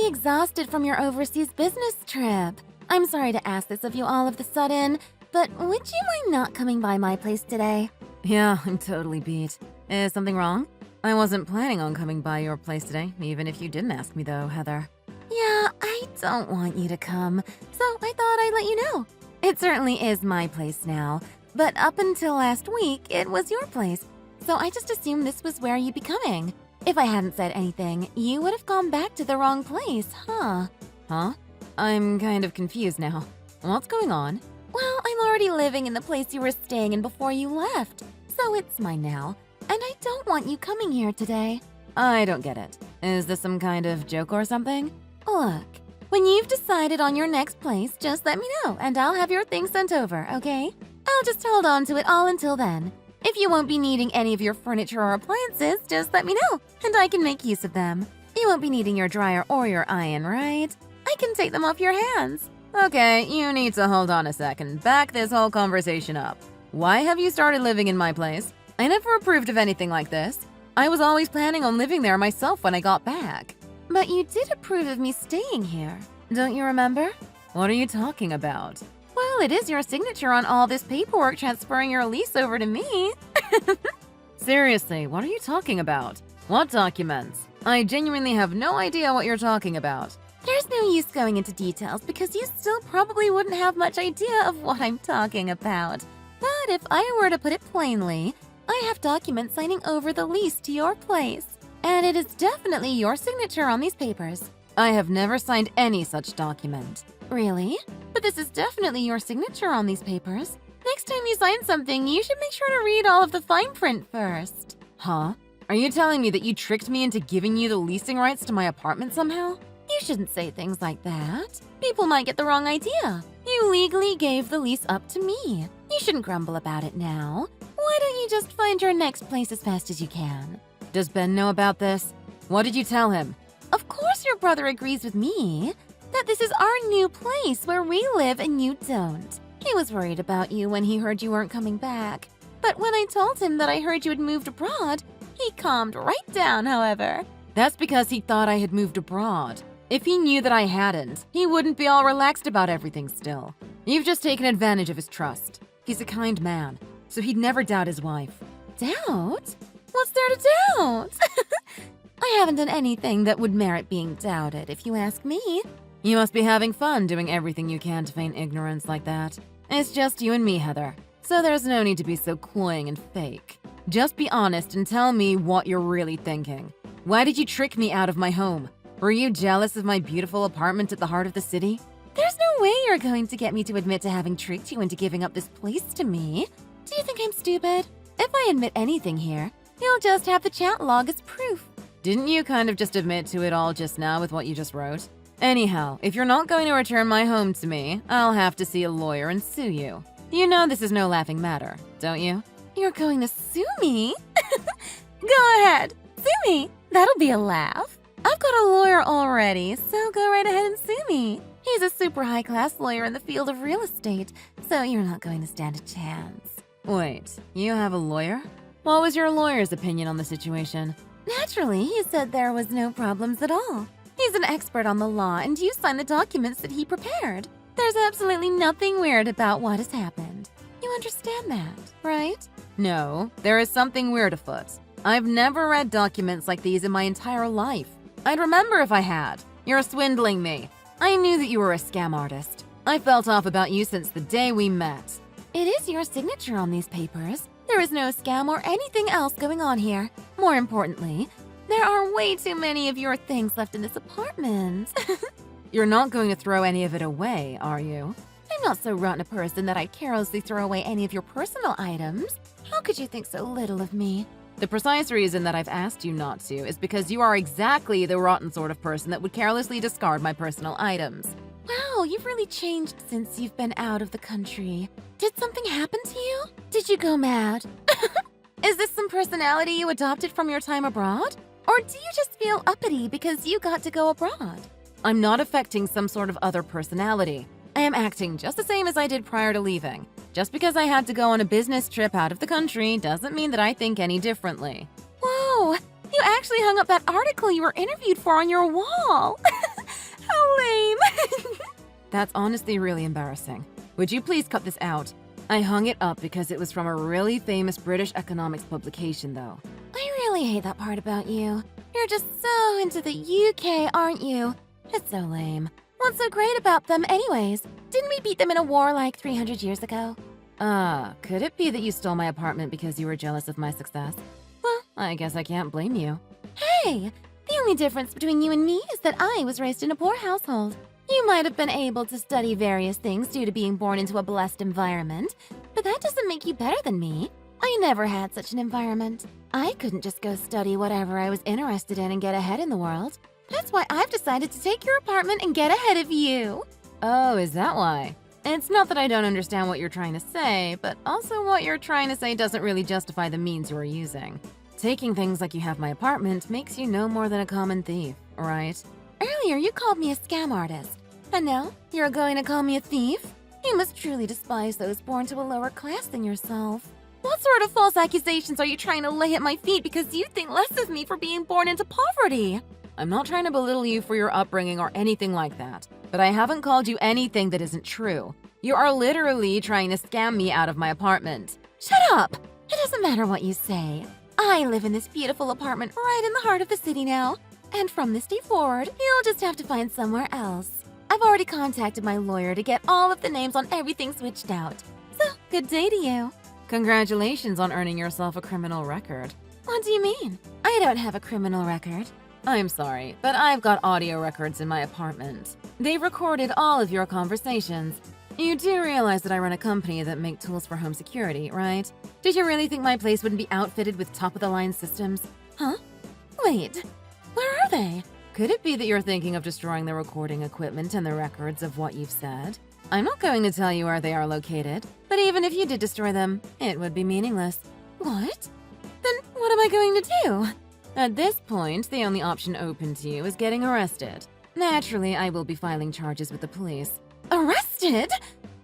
exhausted from your overseas business trip. I'm sorry to ask this of you all of the sudden, but would you mind not coming by my place today? Yeah, I'm totally beat. Is something wrong? I wasn't planning on coming by your place today, even if you didn't ask me though, Heather. Yeah, I don't want you to come, so I thought I'd let you know. It certainly is my place now, but up until last week, it was your place, so I just assumed this was where you'd be coming. If I hadn't said anything, you would have gone back to the wrong place, huh? Huh? I'm kind of confused now. What's going on? Well, I'm already living in the place you were staying in before you left, so it's mine now, and I don't want you coming here today. I don't get it. Is this some kind of joke or something? Look, when you've decided on your next place, just let me know, and I'll have your things sent over, okay? I'll just hold on to it all until then. If you won't be needing any of your furniture or appliances, just let me know, and I can make use of them. You won't be needing your dryer or your iron, right? I can take them off your hands. Okay, you need to hold on a second. Back this whole conversation up. Why have you started living in my place? I never approved of anything like this. I was always planning on living there myself when I got back. But you did approve of me staying here, don't you remember? What are you talking about? Well, it is your signature on all this paperwork transferring your lease over to me. Seriously, what are you talking about? What documents? I genuinely have no idea what you're talking about. There's no use going into details because you still probably wouldn't have much idea of what I'm talking about. But if I were to put it plainly, I have documents signing over the lease to your place. And it is definitely your signature on these papers. I have never signed any such document. Really? But this is definitely your signature on these papers. Next time you sign something, you should make sure to read all of the fine print first. Huh? Are you telling me that you tricked me into giving you the leasing rights to my apartment somehow? You shouldn't say things like that. People might get the wrong idea. You legally gave the lease up to me. You shouldn't grumble about it now. Why don't you just find your next place as fast as you can? Does Ben know about this? What did you tell him? Of course your brother agrees with me that this is our new place where we live and you don't. He was worried about you when he heard you weren't coming back. But when I told him that I heard you had moved abroad, he calmed right down, however. That's because he thought I had moved abroad. If he knew that I hadn't, he wouldn't be all relaxed about everything still. You've just taken advantage of his trust. He's a kind man, so he'd never doubt his wife. Doubt? What's there to doubt? I haven't done anything that would merit being doubted, if you ask me. You must be having fun doing everything you can to feign ignorance like that. It's just you and me, Heather, so there's no need to be so cloying and fake. Just be honest and tell me what you're really thinking. Why did you trick me out of my home? Were you jealous of my beautiful apartment at the heart of the city? There's no way you're going to get me to admit to having tricked you into giving up this place to me. Do you think I'm stupid? If I admit anything here, you'll just have the chat log as proof. Didn't you kind of just admit to it all just now with what you just wrote? Anyhow, if you're not going to return my home to me, I'll have to see a lawyer and sue you. You know this is no laughing matter, don't you? You're going to sue me? Go ahead, sue me. That'll be a laugh. I've got a lawyer already, so go right ahead and sue me. He's a super high-class lawyer in the field of real estate, so you're not going to stand a chance. Wait, you have a lawyer? What was your lawyer's opinion on the situation? Naturally, he said there was no problems at all. He's an expert on the law, and you signed the documents that he prepared. There's absolutely nothing weird about what has happened. You understand that, right? No, there is something weird afoot. I've never read documents like these in my entire life. I'd remember if I had. You're swindling me. I knew that you were a scam artist. I felt off about you since the day we met. It is your signature on these papers. There is no scam or anything else going on here. More importantly, there are way too many of your things left in this apartment. You're not going to throw any of it away, are you? I'm not so rotten a person that I'd carelessly throw away any of your personal items. How could you think so little of me? The precise reason that I've asked you not to is because you are exactly the rotten sort of person that would carelessly discard my personal items. Wow, you've really changed since you've been out of the country. Did something happen to you? Did you go mad? Is this some personality you adopted from your time abroad? Or do you just feel uppity because you got to go abroad? I'm not affecting some sort of other personality. I am acting just the same as I did prior to leaving. Just because I had to go on a business trip out of the country doesn't mean that I think any differently. Whoa! You actually hung up that article you were interviewed for on your wall! That's honestly really embarrassing. Would you please cut this out? I hung it up because it was from a really famous British economics publication, though. I really hate that part about you. You're just so into the UK, aren't you? It's so lame. What's so great about them anyways? Didn't we beat them in a war like 300 years ago? Could it be that you stole my apartment because you were jealous of my success? Well, I guess I can't blame you. Hey, the only difference between you and me is that I was raised in a poor household. You might have been able to study various things due to being born into a blessed environment, but that doesn't make you better than me. I never had such an environment. I couldn't just go study whatever I was interested in and get ahead in the world. That's why I've decided to take your apartment and get ahead of you. Oh, is that why? It's not that I don't understand what you're trying to say, but also what you're trying to say doesn't really justify the means you are using. Taking things like you have my apartment makes you no more than a common thief, right? Earlier, you called me a scam artist. And now, you're going to call me a thief? You must truly despise those born to a lower class than yourself. What sort of false accusations are you trying to lay at my feet because you think less of me for being born into poverty? I'm not trying to belittle you for your upbringing or anything like that, but I haven't called you anything that isn't true. You are literally trying to scam me out of my apartment. Shut up! It doesn't matter what you say. I live in this beautiful apartment right in the heart of the city now. And from this day forward, you'll just have to find somewhere else. I've already contacted my lawyer to get all of the names on everything switched out. So, good day to you. Congratulations on earning yourself a criminal record. What do you mean? I don't have a criminal record. I'm sorry, but I've got audio records in my apartment. They've recorded all of your conversations. You do realize that I run a company that make tools for home security, right? Did you really think my place wouldn't be outfitted with top-of-the-line systems? Huh? Wait, where are they? Could it be that you're thinking of destroying the recording equipment and the records of what you've said? I'm not going to tell you where they are located, but even if you did destroy them, it would be meaningless. What? Then what am I going to do? At this point, the only option open to you is getting arrested. Naturally, I will be filing charges with the police. Arrested?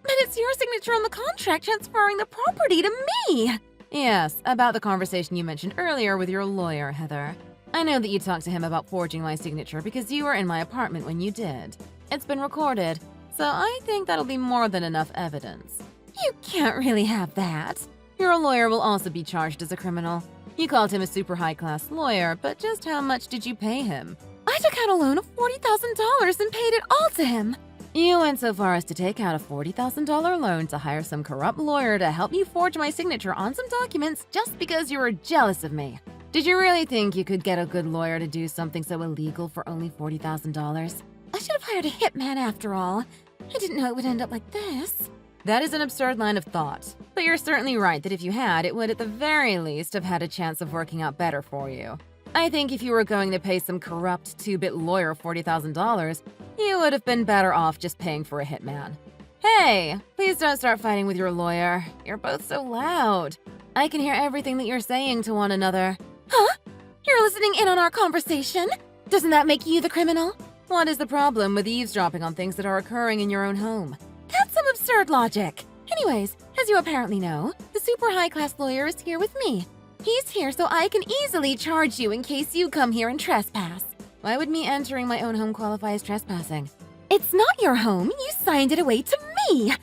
But it's your signature on the contract transferring the property to me! Yes, about the conversation you mentioned earlier with your lawyer, Heather. I know that you talked to him about forging my signature because you were in my apartment when you did. It's been recorded, so I think that'll be more than enough evidence. You can't really have that. Your lawyer will also be charged as a criminal. You called him a super high-class lawyer, but just how much did you pay him? I took out a loan of $40,000 and paid it all to him. You went so far as to take out a $40,000 loan to hire some corrupt lawyer to help you forge my signature on some documents just because you were jealous of me. Did you really think you could get a good lawyer to do something so illegal for only $40,000? I should have hired a hitman after all. I didn't know it would end up like this. That is an absurd line of thought. But you're certainly right that if you had, it would at the very least have had a chance of working out better for you. I think if you were going to pay some corrupt 2-bit lawyer $40,000, you would have been better off just paying for a hitman. Hey, please don't start fighting with your lawyer. You're both so loud. I can hear everything that you're saying to one another. Huh? You're listening in on our conversation? Doesn't that make you the criminal? What is the problem with eavesdropping on things that are occurring in your own home? That's some absurd logic. Anyways, as you apparently know, the super high-class lawyer is here with me. He's here so I can easily charge you in case you come here and trespass. Why would me entering my own home qualify as trespassing? It's not your home. You signed it away to me.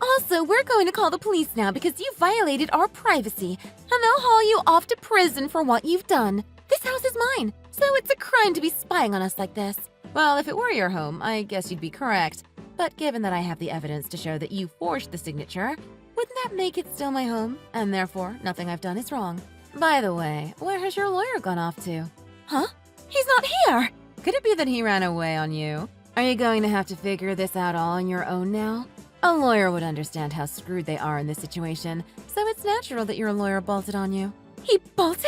Also, we're going to call the police now because you violated our privacy, and they'll haul you off to prison for what you've done. This house is mine, so it's a crime to be spying on us like this. Well, if it were your home, I guess you'd be correct. But given that I have the evidence to show that you forged the signature, wouldn't that make it still my home? And therefore, nothing I've done is wrong. By the way, where has your lawyer gone off to? Huh? He's not here! Could it be that he ran away on you? Are you going to have to figure this out all on your own now? A lawyer would understand how screwed they are in this situation, so it's natural that your lawyer bolted on you. He bolted?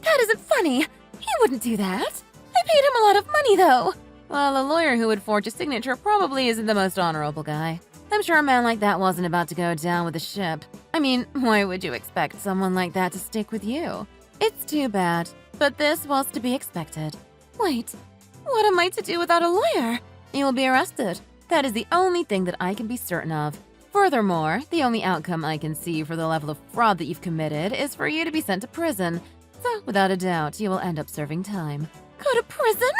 That isn't funny. He wouldn't do that. I paid him a lot of money, though. Well, a lawyer who would forge a signature probably isn't the most honorable guy. I'm sure a man like that wasn't about to go down with the ship. I mean, why would you expect someone like that to stick with you? It's too bad, but this was to be expected. Wait, what am I to do without a lawyer? You will be arrested. That is the only thing that I can be certain of. Furthermore, the only outcome I can see for the level of fraud that you've committed is for you to be sent to prison. So, without a doubt, you will end up serving time. Go to prison?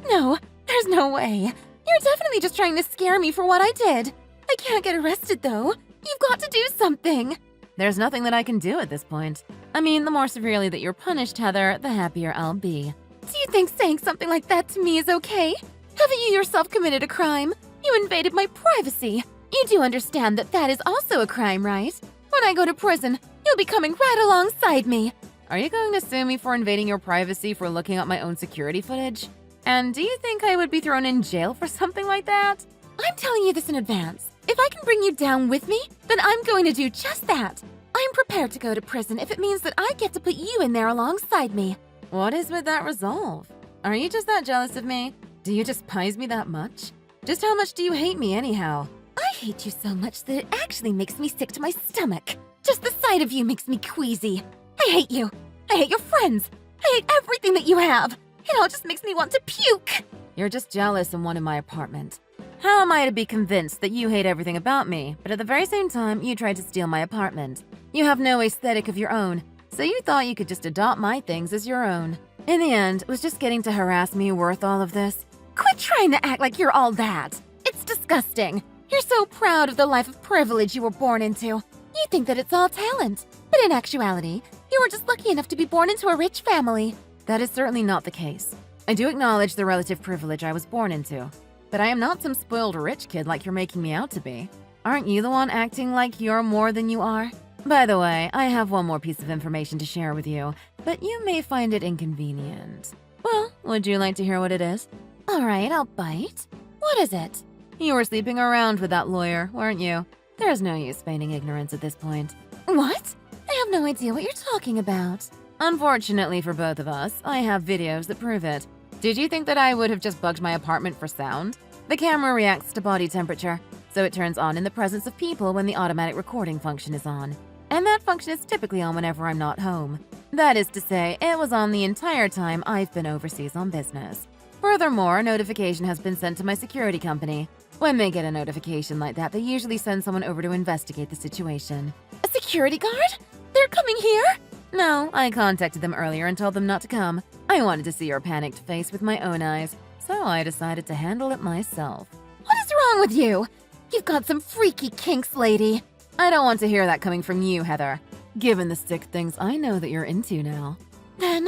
No, there's no way. You're definitely just trying to scare me for what I did. I can't get arrested, though. You've got to do something. There's nothing that I can do at this point. I mean, the more severely that you're punished, Heather, the happier I'll be. Do you think saying something like that to me is okay? Haven't you yourself committed a crime? You invaded my privacy. You do understand that that is also a crime, right? When I go to prison, you'll be coming right alongside me. Are you going to sue me for invading your privacy for looking at my own security footage? And do you think I would be thrown in jail for something like that? I'm telling you this in advance. If I can bring you down with me, then I'm going to do just that. I'm prepared to go to prison if it means that I get to put you in there alongside me. What is with that resolve? Are you just that jealous of me? Do you despise me that much? Just how much do you hate me anyhow? I hate you so much that it actually makes me sick to my stomach. Just the sight of you makes me queasy. I hate you. I hate your friends. I hate everything that you have. It all just makes me want to puke. You're just jealous and wanted my apartment. How am I to be convinced that you hate everything about me, but at the very same time you tried to steal my apartment? You have no aesthetic of your own, so you thought you could just adopt my things as your own. In the end, was just getting to harass me worth all of this? Quit trying to act like you're all that. It's disgusting. You're so proud of the life of privilege you were born into. You think that it's all talent, but in actuality, you were just lucky enough to be born into a rich family. That is certainly not the case. I do acknowledge the relative privilege I was born into, but I am not some spoiled rich kid like you're making me out to be. Aren't you the one acting like you're more than you are? By the way, I have one more piece of information to share with you, but you may find it inconvenient. Well, would you like to hear what it is? All right, I'll bite. What is it? You were sleeping around with that lawyer, weren't you? There's no use feigning ignorance at this point. What? I have no idea what you're talking about. Unfortunately for both of us, I have videos that prove it. Did you think that I would have just bugged my apartment for sound? The camera reacts to body temperature, so it turns on in the presence of people when the automatic recording function is on. And that function is typically on whenever I'm not home. That is to say, it was on the entire time I've been overseas on business. Furthermore, a notification has been sent to my security company. When they get a notification like that, they usually send someone over to investigate the situation. A security guard? They're coming here? No, I contacted them earlier and told them not to come. I wanted to see your panicked face with my own eyes, so I decided to handle it myself. What is wrong with you? You've got some freaky kinks, lady. I don't want to hear that coming from you, Heather. Given the sick things I know that you're into now. Ben,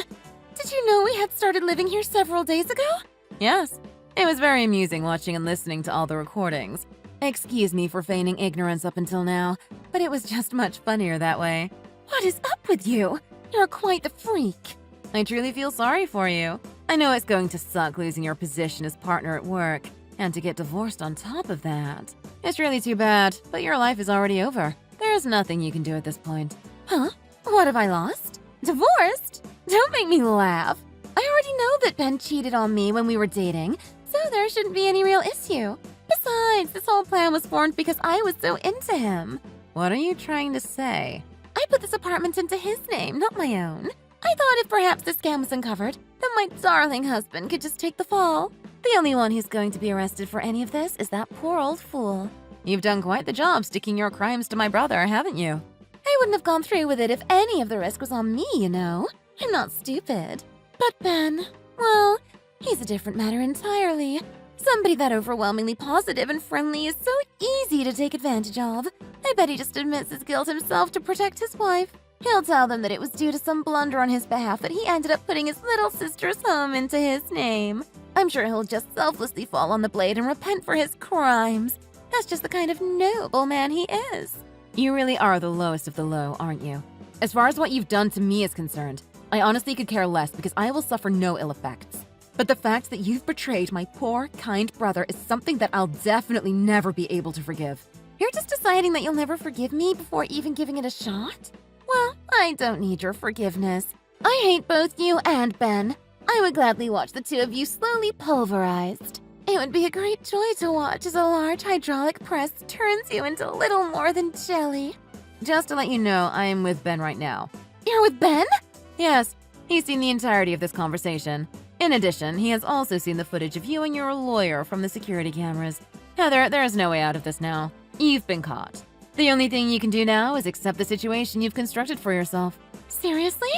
did you know we had started living here several days ago? Yes. It was very amusing watching and listening to all the recordings. Excuse me for feigning ignorance up until now, but it was just much funnier that way. What is up with you? You're quite the freak. I truly feel sorry for you. I know it's going to suck losing your position as partner at work, and to get divorced on top of that. It's really too bad, but your life is already over. There is nothing you can do at this point. Huh? What have I lost? Divorced? Don't make me laugh. I already know that Ben cheated on me when we were dating, so there shouldn't be any real issue. Besides, this whole plan was formed because I was so into him. What are you trying to say? I put this apartment into his name, not my own. I thought if perhaps the scam was uncovered, then my darling husband could just take the fall. The only one who's going to be arrested for any of this is that poor old fool. You've done quite the job sticking your crimes to my brother, haven't you? I wouldn't have gone through with it if any of the risk was on me, you know. I'm not stupid. But Ben, well, he's a different matter entirely. Somebody that overwhelmingly positive and friendly is so easy to take advantage of. I bet he just admits his guilt himself to protect his wife. He'll tell them that it was due to some blunder on his behalf that he ended up putting his little sister's home into his name. I'm sure he'll just selflessly fall on the blade and repent for his crimes. That's just the kind of noble man he is. You really are the lowest of the low, aren't you? As far as what you've done to me is concerned, I honestly could care less because I will suffer no ill effects. But the fact that you've betrayed my poor, kind brother is something that I'll definitely never be able to forgive. You're just deciding that you'll never forgive me before even giving it a shot? Well, I don't need your forgiveness. I hate both you and Ben. I would gladly watch the two of you slowly pulverized. It would be a great joy to watch as a large hydraulic press turns you into little more than jelly. Just to let you know, I am with Ben right now. You're with Ben? Yes, he's seen the entirety of this conversation. In addition, he has also seen the footage of you and your lawyer from the security cameras. Heather, there is no way out of this now. You've been caught. The only thing you can do now is accept the situation you've constructed for yourself. Seriously?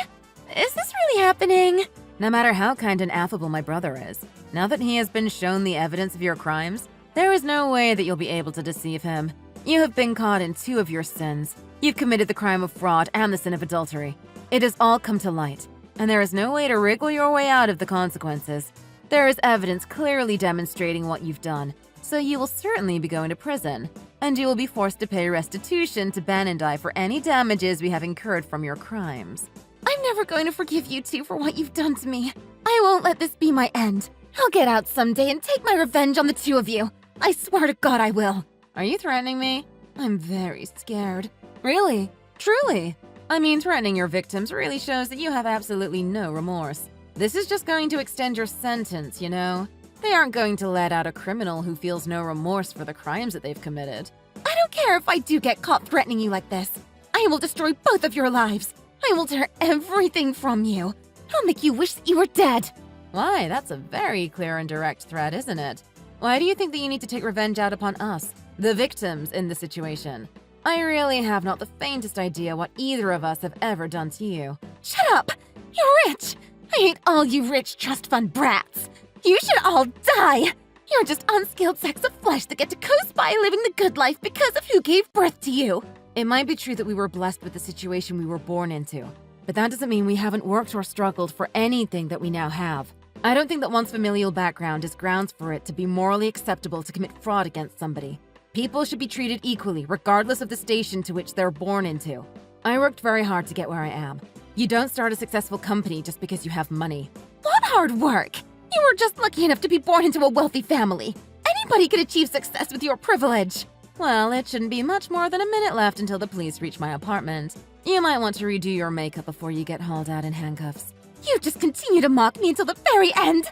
Is this really happening? No matter how kind and affable my brother is, now that he has been shown the evidence of your crimes, there is no way that you'll be able to deceive him. You have been caught in 2 of your sins. You've committed the crime of fraud and the sin of adultery. It has all come to light, and there is no way to wriggle your way out of the consequences. There is evidence clearly demonstrating what you've done, so you will certainly be going to prison, and you will be forced to pay restitution to Ben and I for any damages we have incurred from your crimes. I'm never going to forgive you two for what you've done to me. I won't let this be my end. I'll get out someday and take my revenge on the 2 of you. I swear to God I will. Are you threatening me? I'm very scared. Really? Truly? I mean, threatening your victims really shows that you have absolutely no remorse. This is just going to extend your sentence, you know? They aren't going to let out a criminal who feels no remorse for the crimes that they've committed. I don't care if I do get caught threatening you like this. I will destroy both of your lives. I will tear everything from you. I'll make you wish that you were dead. Why, that's a very clear and direct threat, isn't it? Why do you think that you need to take revenge out upon us, the victims in the situation? I really have not the faintest idea what either of us have ever done to you. Shut up! You're rich! I hate all you rich trust fund brats. You should all die! You're just unskilled sacks of flesh that get to coast by living the good life because of who gave birth to you. It might be true that we were blessed with the situation we were born into, but that doesn't mean we haven't worked or struggled for anything that we now have. I don't think that one's familial background is grounds for it to be morally acceptable to commit fraud against somebody. People should be treated equally, regardless of the station to which they're born into. I worked very hard to get where I am. You don't start a successful company just because you have money. What hard work? You were just lucky enough to be born into a wealthy family. Anybody could achieve success with your privilege. Well, it shouldn't be much more than a minute left until the police reach my apartment. You might want to redo your makeup before you get hauled out in handcuffs. You just continue to mock me until the very end.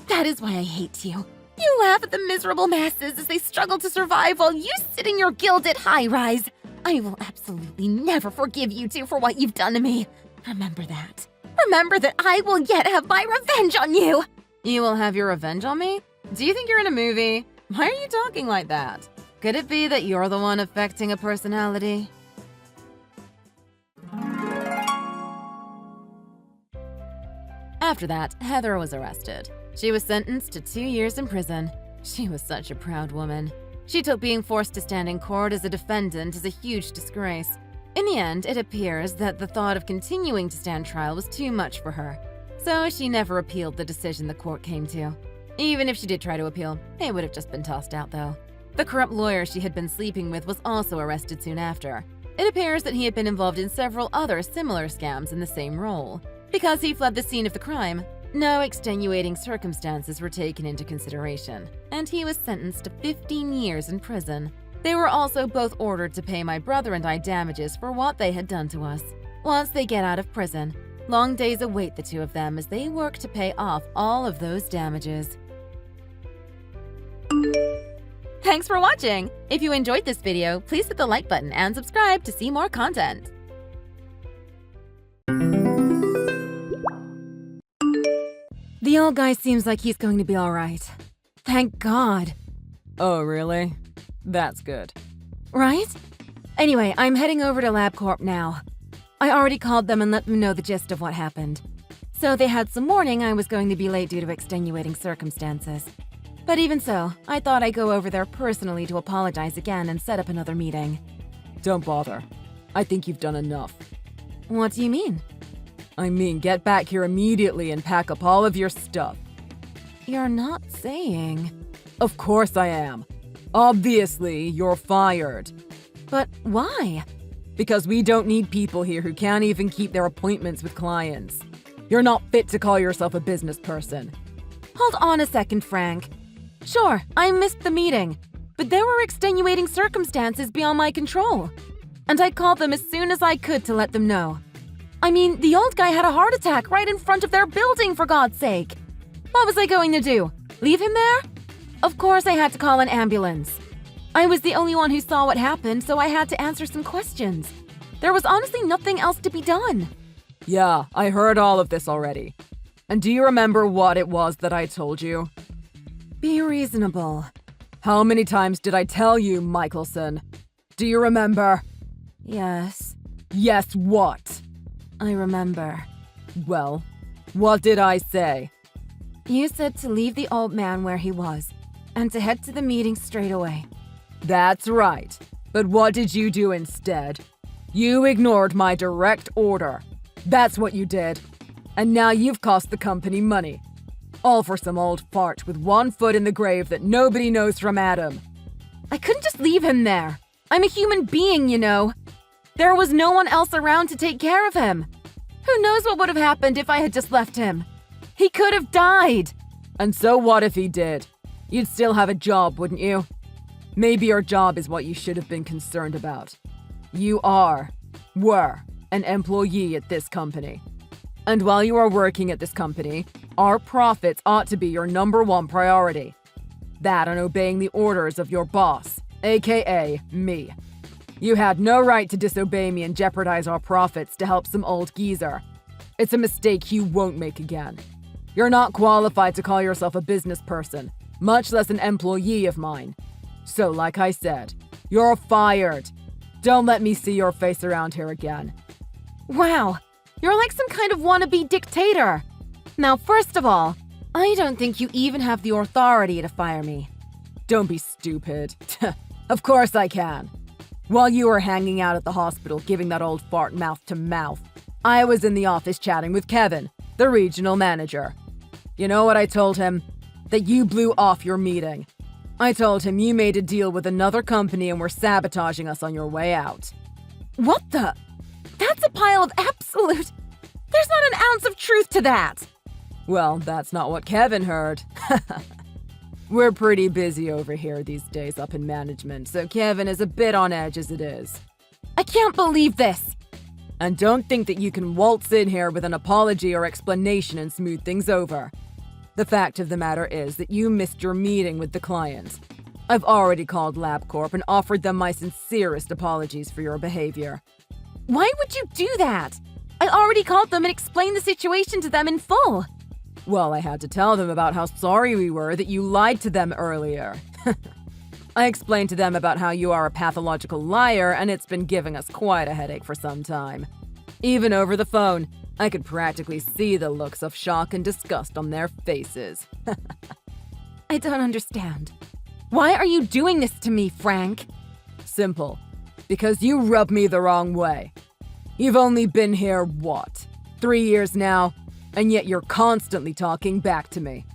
That is why I hate you. You laugh at the miserable masses as they struggle to survive while you sit in your gilded high-rise. I will absolutely never forgive you two for what you've done to me. Remember that. Remember that I will yet have my revenge on you. You will have your revenge on me? Do you think you're in a movie? Why are you talking like that? Could it be that you're the one affecting a personality? After that, Heather was arrested. She was sentenced to 2 years in prison. She was such a proud woman. She took being forced to stand in court as a defendant as a huge disgrace. In the end, it appears that the thought of continuing to stand trial was too much for her. So she never appealed the decision the court came to. Even if she did try to appeal, it would have just been tossed out though. The corrupt lawyer she had been sleeping with was also arrested soon after. It appears that he had been involved in several other similar scams in the same role. Because he fled the scene of the crime, no extenuating circumstances were taken into consideration, and he was sentenced to 15 years in prison. They were also both ordered to pay my brother and I damages for what they had done to us. Once they get out of prison, long days await the 2 of them as they work to pay off all of those damages. Thanks for watching! If you enjoyed this video, please hit the like button and subscribe to see more content. The old guy seems like he's going to be alright. Thank God. Oh, really? That's good. Right? Anyway, I'm heading over to LabCorp now. I already called them and let them know the gist of what happened. So they had some warning I was going to be late due to extenuating circumstances. But even so, I thought I'd go over there personally to apologize again and set up another meeting. Don't bother. I think you've done enough. What do you mean? I mean, get back here immediately and pack up all of your stuff. You're not saying... Of course I am. Obviously, you're fired. But why? Because we don't need people here who can't even keep their appointments with clients. You're not fit to call yourself a business person. Hold on a second, Frank. Sure, I missed the meeting, but there were extenuating circumstances beyond my control. And I called them as soon as I could to let them know. I mean, the old guy had a heart attack right in front of their building, for God's sake. What was I going to do? Leave him there? Of course I had to call an ambulance. I was the only one who saw what happened, so I had to answer some questions. There was honestly nothing else to be done. Yeah, I heard all of this already. And do you remember what it was that I told you? Be reasonable. How many times did I tell you, Michelson? Do you remember? Yes. Yes, what? I remember. Well, What did I say? You said to leave the old man where he was and to head to the meeting straight away. That's right. But what did you do instead? You ignored my direct order. That's what you did. And now you've cost the company money. All for some old fart with one foot in the grave that nobody knows from Adam. I couldn't just leave him there. I'm a human being, you know. There was no one else around to take care of him. Who knows what would have happened if I had just left him? He could have died. And so what if he did? You'd still have a job, wouldn't you? Maybe your job is what you should have been concerned about. You were an employee at this company. And while you are working at this company, our profits ought to be your number one priority. That and obeying the orders of your boss, aka me. You had no right to disobey me and jeopardize our profits to help some old geezer. It's a mistake you won't make again. You're not qualified to call yourself a business person, much less an employee of mine. So like I said, you're fired. Don't let me see your face around here again. Wow, you're like some kind of wannabe dictator. Now, first of all, I don't think you even have the authority to fire me. Don't be stupid. Of course I can. While you were hanging out at the hospital giving that old fart mouth to mouth, I was in the office chatting with Kevin, the regional manager. You know what I told him? That you blew off your meeting. I told him you made a deal with another company and were sabotaging us on your way out. What the? That's a pile of absolute... There's not an ounce of truth to that. Well, that's not what Kevin heard. We're pretty busy over here these days up in management, so Kevin is a bit on edge as it is. I can't believe this. And don't think that you can waltz in here with an apology or explanation and smooth things over. The fact of the matter is that you missed your meeting with the client. I've already called LabCorp and offered them my sincerest apologies for your behavior. Why would you do that? I already called them and explained the situation to them in full. Well, I had to tell them about how sorry we were that you lied to them earlier. I explained to them about how you are a pathological liar and it's been giving us quite a headache for some time. Even over the phone, I could practically see the looks of shock and disgust on their faces. I don't understand. Why are you doing this to me, Frank? Simple. Because you rub me the wrong way. You've only been here, 3 years now? And yet you're constantly talking back to me.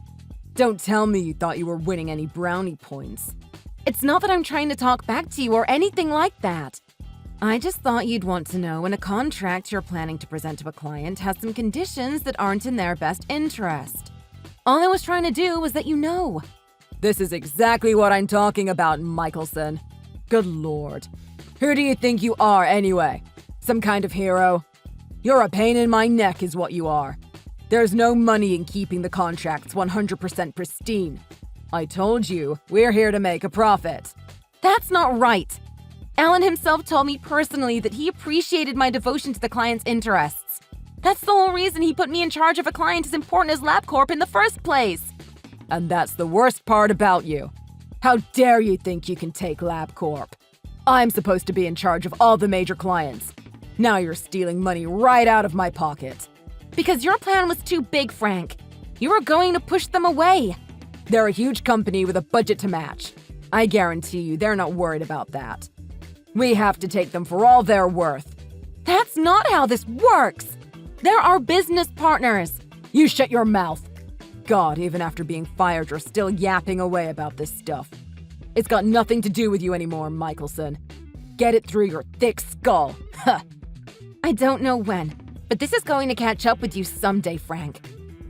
Don't tell me you thought you were winning any brownie points. It's not that I'm trying to talk back to you or anything like that. I just thought you'd want to know when a contract you're planning to present to a client has some conditions that aren't in their best interest. All I was trying to do was let you know. This is exactly what I'm talking about, Michelson. Good Lord. Who do you think you are, anyway? Some kind of hero? You're a pain in my neck is what you are. There's no money in keeping the contracts 100% pristine. I told you, we're here to make a profit. That's not right. Alan himself told me personally that he appreciated my devotion to the client's interests. That's the whole reason he put me in charge of a client as important as LabCorp in the first place. And that's the worst part about you. How dare you think you can take LabCorp? I'm supposed to be in charge of all the major clients. Now you're stealing money right out of my pocket. Because your plan was too big, Frank. You were going to push them away. They're a huge company with a budget to match. I guarantee you they're not worried about that. We have to take them for all they're worth. That's not how this works. They're our business partners. You shut your mouth. God, even after being fired, you're still yapping away about this stuff. It's got nothing to do with you anymore, Michelson. Get it through your thick skull. Huh. I don't know when, but this is going to catch up with you someday, Frank.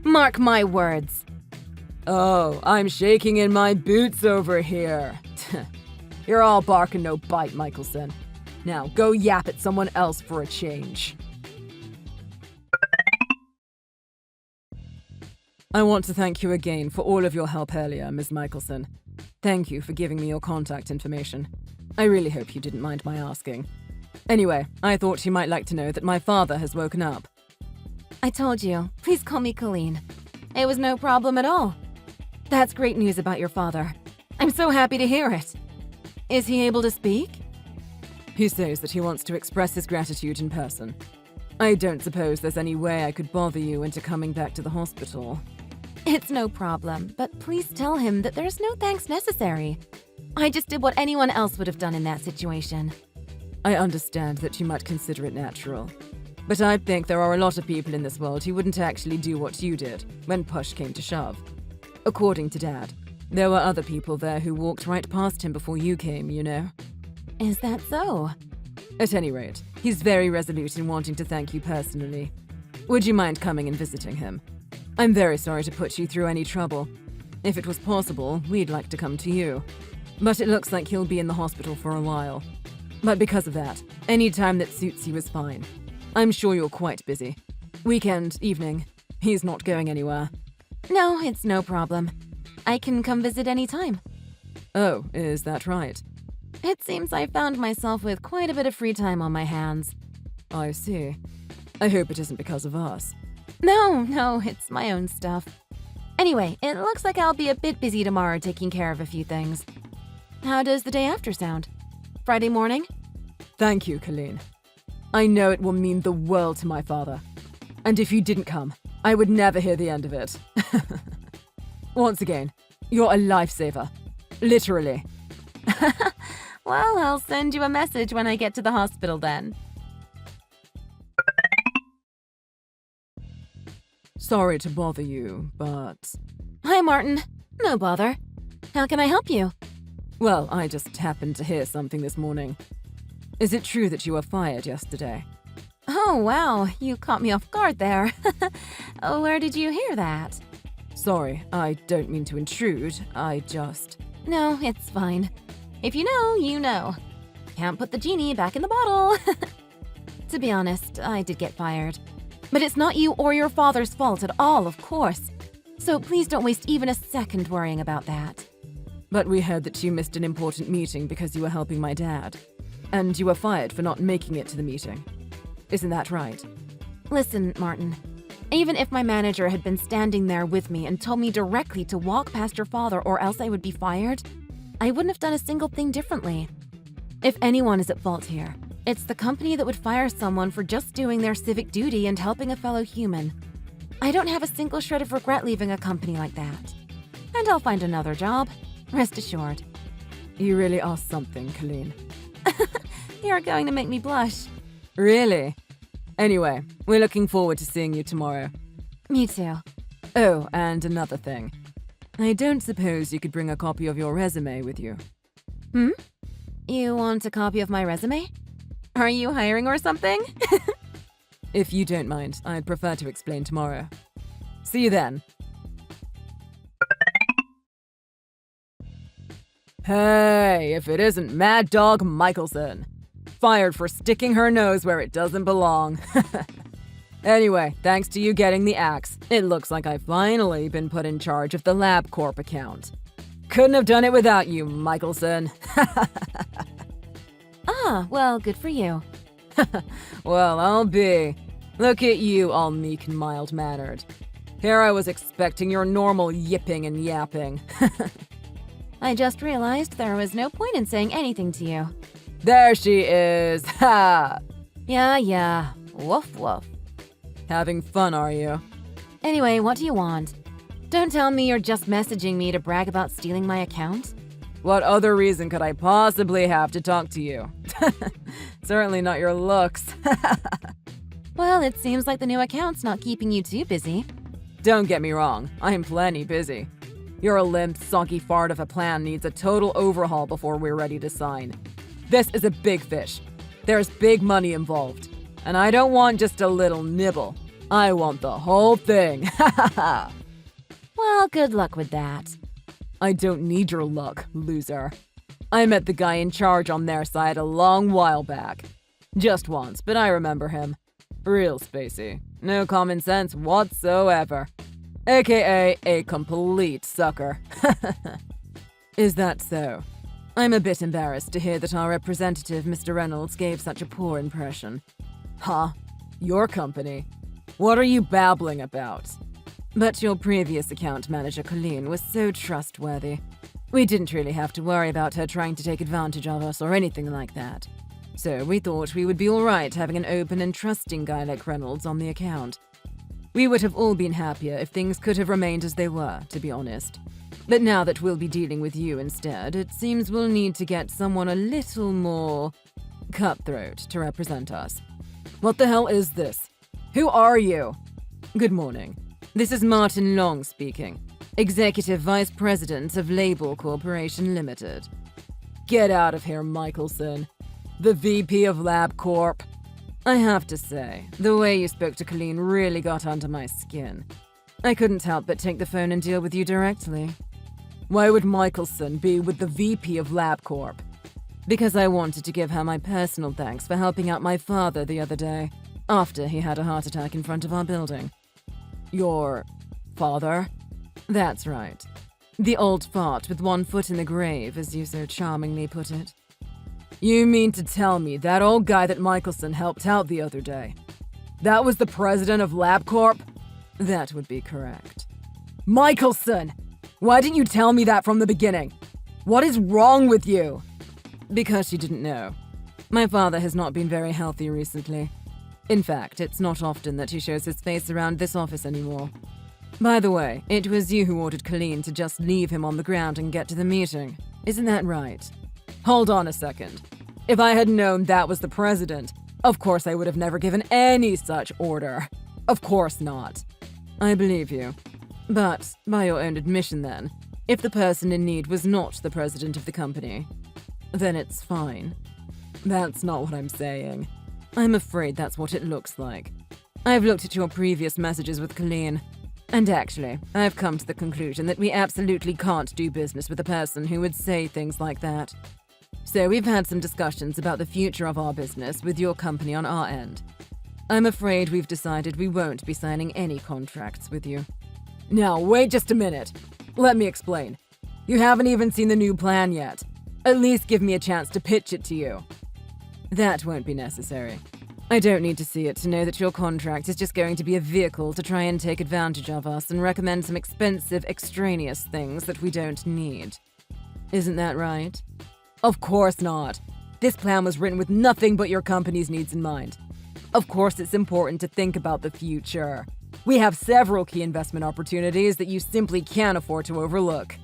Mark my words. Oh, I'm shaking in my boots over here. You're all bark and no bite, Michelson. Now go yap at someone else for a change. I want to thank you again for all of your help earlier, Ms. Michelson. Thank you for giving me your contact information. I really hope you didn't mind my asking. Anyway, I thought you might like to know that my father has woken up. I told you. Please call me Colleen. It was no problem at all. That's great news about your father. I'm so happy to hear it. Is he able to speak? He says that he wants to express his gratitude in person. I don't suppose there's any way I could bother you into coming back to the hospital. It's no problem, but please tell him that there's no thanks necessary. I just did what anyone else would have done in that situation. I understand that you might consider it natural, but I think there are a lot of people in this world who wouldn't actually do what you did when push came to shove. According to Dad, there were other people there who walked right past him before you came, you know? Is that so? At any rate, he's very resolute in wanting to thank you personally. Would you mind coming and visiting him? I'm very sorry to put you through any trouble. If it was possible, we'd like to come to you. But it looks like he'll be in the hospital for a while. But because of that, any time that suits you is fine. I'm sure you're quite busy. Weekend, evening, he's not going anywhere. No, it's no problem. I can come visit any time. Oh, is that right? It seems I found myself with quite a bit of free time on my hands. I see. I hope it isn't because of us. No, it's my own stuff. Anyway, it looks like I'll be a bit busy tomorrow taking care of a few things. How does the day after sound? Friday morning? Thank you, Colleen. I know it will mean the world to my father. And if you didn't come, I would never hear the end of it. Once again, you're a lifesaver. Literally. Well, I'll send you a message when I get to the hospital then. Sorry to bother you, but... Hi, Martin. No bother. How can I help you? Well, I just happened to hear something this morning. Is it true that you were fired yesterday? Oh, wow. You caught me off guard there. Where did you hear that? Sorry, I don't mean to intrude. I just... No, it's fine. If you know, you know. Can't put the genie back in the bottle. To be honest, I did get fired. But it's not you or your father's fault at all, of course. So please don't waste even a second worrying about that. But we heard that you missed an important meeting because you were helping my dad. And you were fired for not making it to the meeting. Isn't that right? Listen, Martin. Even if my manager had been standing there with me and told me directly to walk past your father or else I would be fired, I wouldn't have done a single thing differently. If anyone is at fault here, it's the company that would fire someone for just doing their civic duty and helping a fellow human. I don't have a single shred of regret leaving a company like that. And I'll find another job. Rest assured. You really are something, Colleen. You're going to make me blush. Really? Anyway, we're looking forward to seeing you tomorrow. Me too. Oh, and another thing. I don't suppose you could bring a copy of your resume with you. You want a copy of my resume? Are you hiring or something? If you don't mind, I'd prefer to explain tomorrow. See you then. Hey, if it isn't Mad Dog Michelson. Fired for sticking her nose where it doesn't belong. Anyway, thanks to you getting the axe, it looks like I've finally been put in charge of the LabCorp account. Couldn't have done it without you, Michelson. Well, good for you. Well, I'll be. Look at you, all meek and mild-mannered. Here I was expecting your normal yipping and yapping. I just realized there was no point in saying anything to you. There she is! Ha! Yeah. Woof woof. Having fun, are you? Anyway, what do you want? Don't tell me you're just messaging me to brag about stealing my account. What other reason could I possibly have to talk to you? Certainly not your looks. Well, it seems like the new account's not keeping you too busy. Don't get me wrong, I am plenty busy. Your limp, soggy fart of a plan needs a total overhaul before we're ready to sign. This is a big fish. There's big money involved. And I don't want just a little nibble. I want the whole thing. Well, good luck with that. I don't need your luck, loser. I met the guy in charge on their side a long while back. Just once, but I remember him. Real spacey. No common sense whatsoever. AKA a complete sucker. Is that so? I'm a bit embarrassed to hear that our representative, Mr. Reynolds, gave such a poor impression. Huh? Your company? What are you babbling about? But your previous account manager, Colleen, was so trustworthy. We didn't really have to worry about her trying to take advantage of us or anything like that. So we thought we would be alright having an open and trusting guy like Reynolds on the account. We would have all been happier if things could have remained as they were, to be honest. But now that we'll be dealing with you instead, it seems we'll need to get someone a little more cutthroat to represent us. What the hell is this? Who are you? Good morning. This is Martin Long speaking, Executive Vice President of Label Corporation Limited. Get out of here, Michelson. The VP of LabCorp. I have to say, the way you spoke to Colleen really got under my skin. I couldn't help but take the phone and deal with you directly. Why would Michelson be with the VP of LabCorp? Because I wanted to give her my personal thanks for helping out my father the other day, after he had a heart attack in front of our building. Your father? That's right. The old fart with one foot in the grave, as you so charmingly put it. You mean to tell me that old guy that Michelson helped out the other day? That was the president of LabCorp? That would be correct. Michelson! Why didn't you tell me that from the beginning? What is wrong with you? Because you didn't know. My father has not been very healthy recently. In fact, it's not often that he shows his face around this office anymore. By the way, it was you who ordered Colleen to just leave him on the ground and get to the meeting. Isn't that right? Hold on a second. If I had known that was the president, of course I would have never given any such order. Of course not. I believe you. But, by your own admission then, if the person in need was not the president of the company, then it's fine. That's not what I'm saying. I'm afraid that's what it looks like. I've looked at your previous messages with Colleen, and actually, I've come to the conclusion that we absolutely can't do business with a person who would say things like that. So we've had some discussions about the future of our business with your company on our end. I'm afraid we've decided we won't be signing any contracts with you. Now, wait just a minute. Let me explain. You haven't even seen the new plan yet. At least give me a chance to pitch it to you. That won't be necessary. I don't need to see it to know that your contract is just going to be a vehicle to try and take advantage of us and recommend some expensive, extraneous things that we don't need. Isn't that right? Of course not. This plan was written with nothing but your company's needs in mind. Of course it's important to think about the future. We have several key investment opportunities that you simply can't afford to overlook.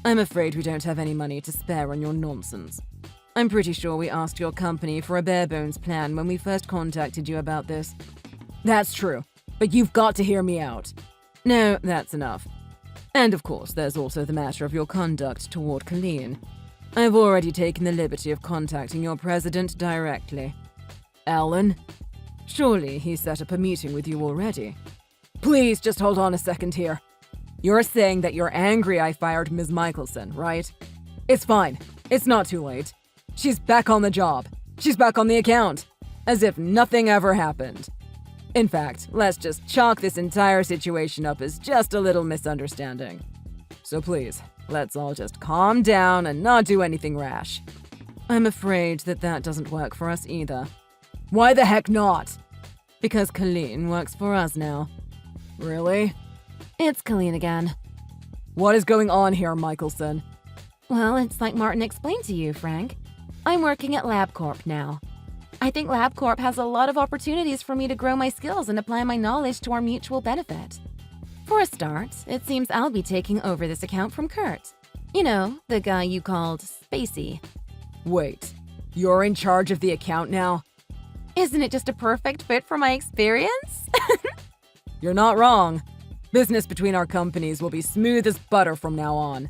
I'm afraid we don't have any money to spare on your nonsense. I'm pretty sure we asked your company for a bare-bones plan when we first contacted you about this. That's true, but you've got to hear me out. No, that's enough. And of course, there's also the matter of your conduct toward Colleen. I've already taken the liberty of contacting your president directly. Alan? Surely he set up a meeting with you already. Please just hold on a second here. You're saying that you're angry I fired Ms. Michelson, right? It's fine. It's not too late. She's back on the job. She's back on the account. As if nothing ever happened. In fact, let's just chalk this entire situation up as just a little misunderstanding. So please, let's all just calm down and not do anything rash. I'm afraid that doesn't work for us either. Why the heck not? Because Colleen works for us now. Really? It's Colleen again. What is going on here, Michelson? Well, it's like Martin explained to you, Frank. I'm working at LabCorp now. I think LabCorp has a lot of opportunities for me to grow my skills and apply my knowledge to our mutual benefit. For a start, it seems I'll be taking over this account from Kurt. You know, the guy you called Spacey. Wait, you're in charge of the account now? Isn't it just a perfect fit for my experience? You're not wrong. Business between our companies will be smooth as butter from now on.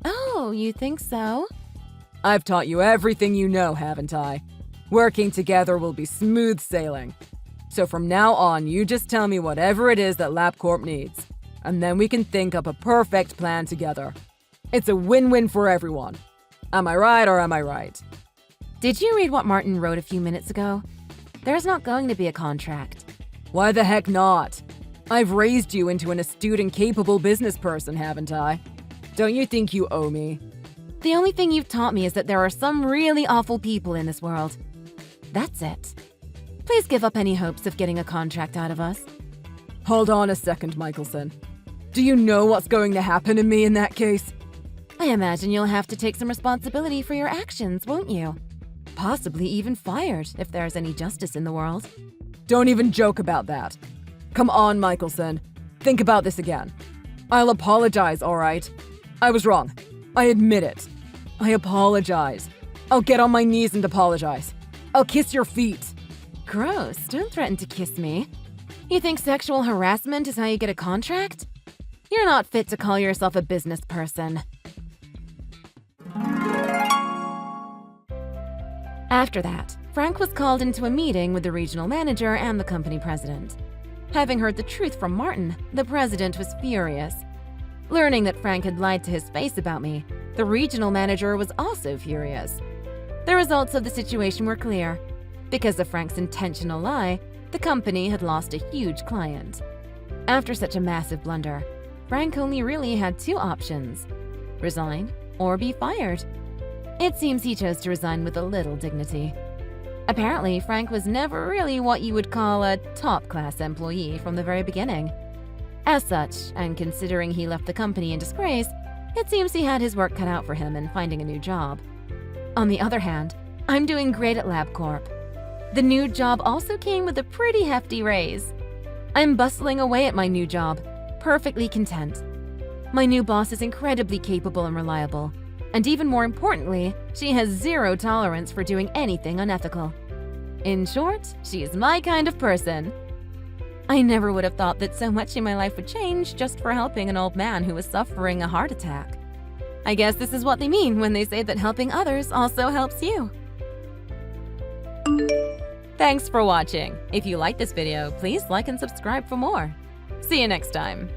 Oh, you think so? I've taught you everything you know, haven't I? Working together will be smooth sailing. So from now on, you just tell me whatever it is that LabCorp needs, and then we can think up a perfect plan together. It's a win-win for everyone. Am I right or am I right? Did you read what Martin wrote a few minutes ago? There's not going to be a contract. Why the heck not? I've raised you into an astute and capable business person, haven't I? Don't you think you owe me? The only thing you've taught me is that there are some really awful people in this world. That's it. Please give up any hopes of getting a contract out of us. Hold on a second, Michelson. Do you know what's going to happen to me in that case? I imagine you'll have to take some responsibility for your actions, won't you? Possibly even fired, if there's any justice in the world. Don't even joke about that. Come on, Michelson. Think about this again. I'll apologize, all right? I was wrong. I admit it. I apologize. I'll get on my knees and apologize. I'll kiss your feet. Gross, don't threaten to kiss me. You think sexual harassment is how you get a contract? You're not fit to call yourself a business person. After that, Frank was called into a meeting with the regional manager and the company president. Having heard the truth from Martin, the president was furious. Learning that Frank had lied to his face about me, the regional manager was also furious. The results of the situation were clear. Because of Frank's intentional lie, the company had lost a huge client. After such a massive blunder, Frank only really had two options: resign or be fired. It seems he chose to resign with a little dignity. Apparently, Frank was never really what you would call a top-class employee from the very beginning. As such, and considering he left the company in disgrace, it seems he had his work cut out for him in finding a new job. On the other hand, I'm doing great at LabCorp. The new job also came with a pretty hefty raise. I'm bustling away at my new job, perfectly content. My new boss is incredibly capable and reliable, and even more importantly, she has zero tolerance for doing anything unethical. In short, she is my kind of person. I never would have thought that so much in my life would change just for helping an old man who was suffering a heart attack. I guess this is what they mean when they say that helping others also helps you. Thanks for watching. If you like this video, please like and subscribe for more. See you next time.